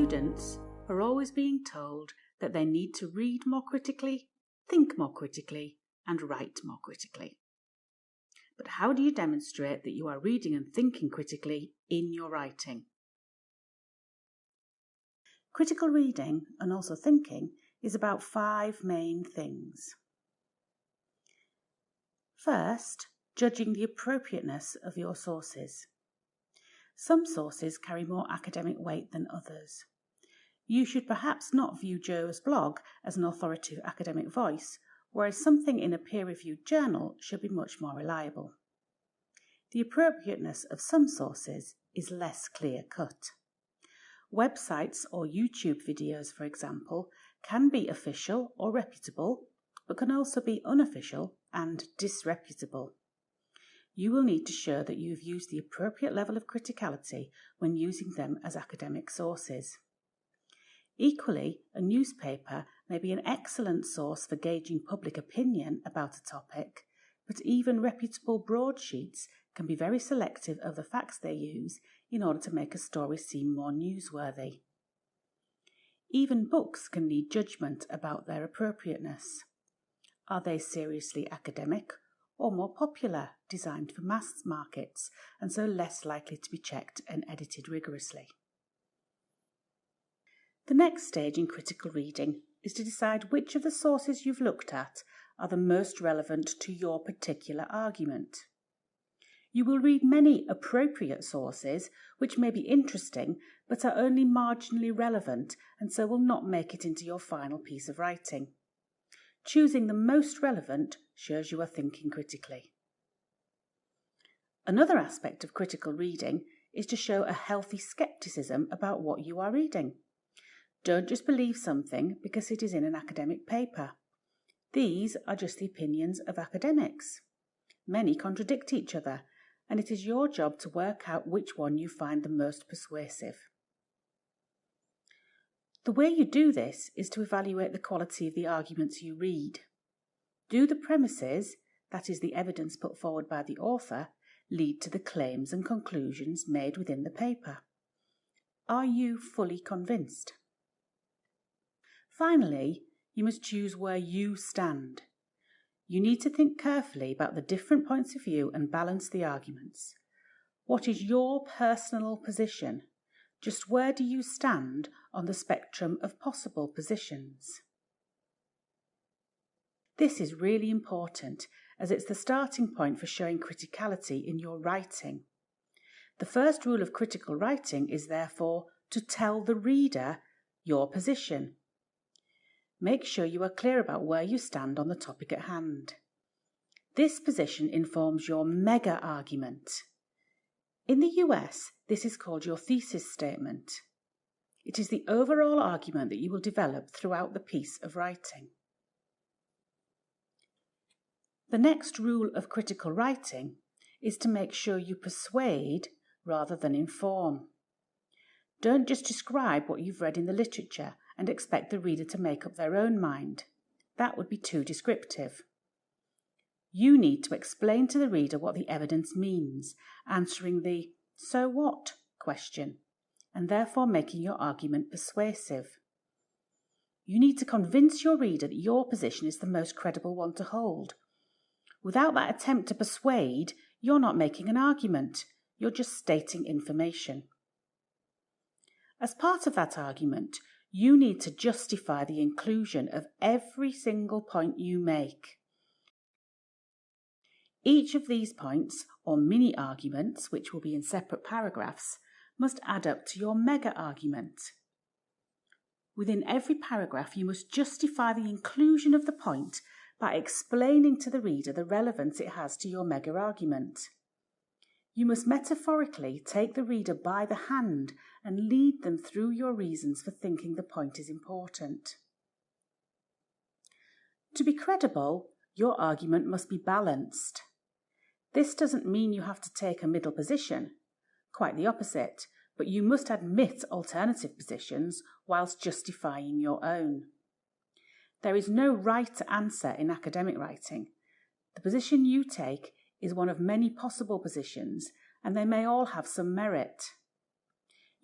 Students are always being told that they need to read more critically, think more critically, and write more critically. But how do you demonstrate that you are reading and thinking critically in your writing? Critical reading and also thinking is about 5 main things. First, judging the appropriateness of your sources. Some sources carry more academic weight than others. You should perhaps not view Joe's blog as an authoritative academic voice, whereas something in a peer-reviewed journal should be much more reliable. The appropriateness of some sources is less clear-cut. Websites or YouTube videos, for example, can be official or reputable, but can also be unofficial and disreputable. You will need to show that you have used the appropriate level of criticality when using them as academic sources. Equally, a newspaper may be an excellent source for gauging public opinion about a topic, but even reputable broadsheets can be very selective of the facts they use in order to make a story seem more newsworthy. Even books can need judgment about their appropriateness. Are they seriously academic or more popular, designed for mass markets, and so less likely to be checked and edited rigorously? The next stage in critical reading is to decide which of the sources you've looked at are the most relevant to your particular argument. You will read many appropriate sources which may be interesting but are only marginally relevant and so will not make it into your final piece of writing. Choosing the most relevant shows you are thinking critically. Another aspect of critical reading is to show a healthy skepticism about what you are reading. Don't just believe something because it is in an academic paper. These are just the opinions of academics. Many contradict each other, and it is your job to work out which one you find the most persuasive. The way you do this is to evaluate the quality of the arguments you read. Do the premises, that is the evidence put forward by the author, lead to the claims and conclusions made within the paper? Are you fully convinced? Finally, you must choose where you stand. You need to think carefully about the different points of view and balance the arguments. What is your personal position? Just where do you stand on the spectrum of possible positions? This is really important as it's the starting point for showing criticality in your writing. The first rule of critical writing is therefore to tell the reader your position. Make sure you are clear about where you stand on the topic at hand. This position informs your mega argument. In the US, this is called your thesis statement. It is the overall argument that you will develop throughout the piece of writing. The next rule of critical writing is to make sure you persuade rather than inform. Don't just describe what you've read in the literature and expect the reader to make up their own mind. That would be too descriptive. You need to explain to the reader what the evidence means, answering the "so what?" question, and therefore making your argument persuasive. You need to convince your reader that your position is the most credible one to hold. Without that attempt to persuade, you're not making an argument, you're just stating information. As part of that argument, you need to justify the inclusion of every single point you make. Each of these points, or mini-arguments, which will be in separate paragraphs, must add up to your mega-argument. Within every paragraph, you must justify the inclusion of the point by explaining to the reader the relevance it has to your mega-argument. You must metaphorically take the reader by the hand and lead them through your reasons for thinking the point is important. To be credible, your argument must be balanced. This doesn't mean you have to take a middle position. Quite the opposite, but you must admit alternative positions whilst justifying your own. There is no right answer in academic writing. The position you take is one of many possible positions, and they may all have some merit.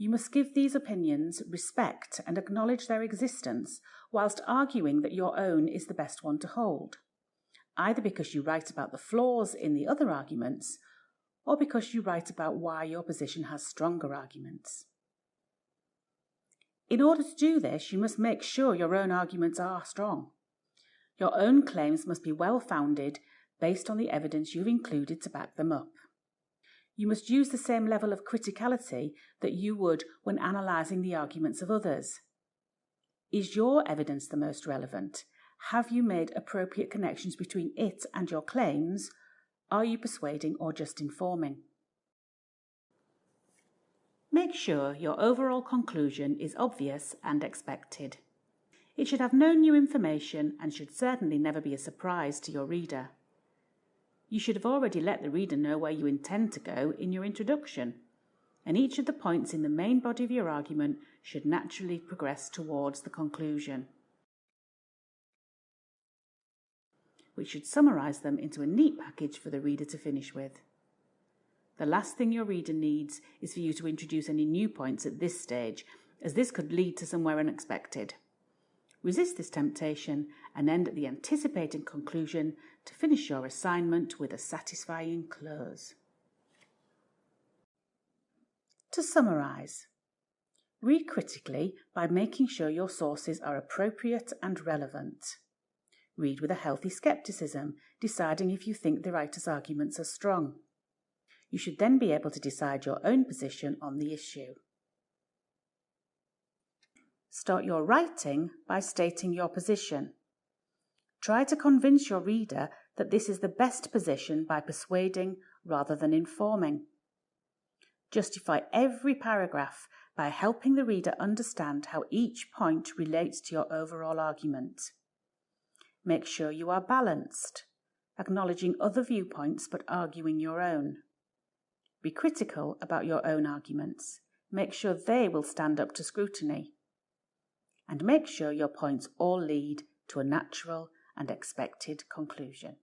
You must give these opinions respect and acknowledge their existence, whilst arguing that your own is the best one to hold, either because you write about the flaws in the other arguments, or because you write about why your position has stronger arguments. In order to do this, you must make sure your own arguments are strong. Your own claims must be well-founded, based on the evidence you've included to back them up. You must use the same level of criticality that you would when analysing the arguments of others. Is your evidence the most relevant? Have you made appropriate connections between it and your claims? Are you persuading or just informing? Make sure your overall conclusion is obvious and expected. It should have no new information and should certainly never be a surprise to your reader. You should have already let the reader know where you intend to go in your introduction, and each of the points in the main body of your argument should naturally progress towards the conclusion, which should summarise them into a neat package for the reader to finish with. The last thing your reader needs is for you to introduce any new points at this stage, as this could lead to somewhere unexpected. Resist this temptation and end at the anticipated conclusion to finish your assignment with a satisfying close. To summarise, read critically by making sure your sources are appropriate and relevant. Read with a healthy scepticism, deciding if you think the writer's arguments are strong. You should then be able to decide your own position on the issue. Start your writing by stating your position. Try to convince your reader that this is the best position by persuading rather than informing. Justify every paragraph by helping the reader understand how each point relates to your overall argument. Make sure you are balanced, acknowledging other viewpoints but arguing your own. Be critical about your own arguments. Make sure they will stand up to scrutiny. And make sure your points all lead to a natural and expected conclusion.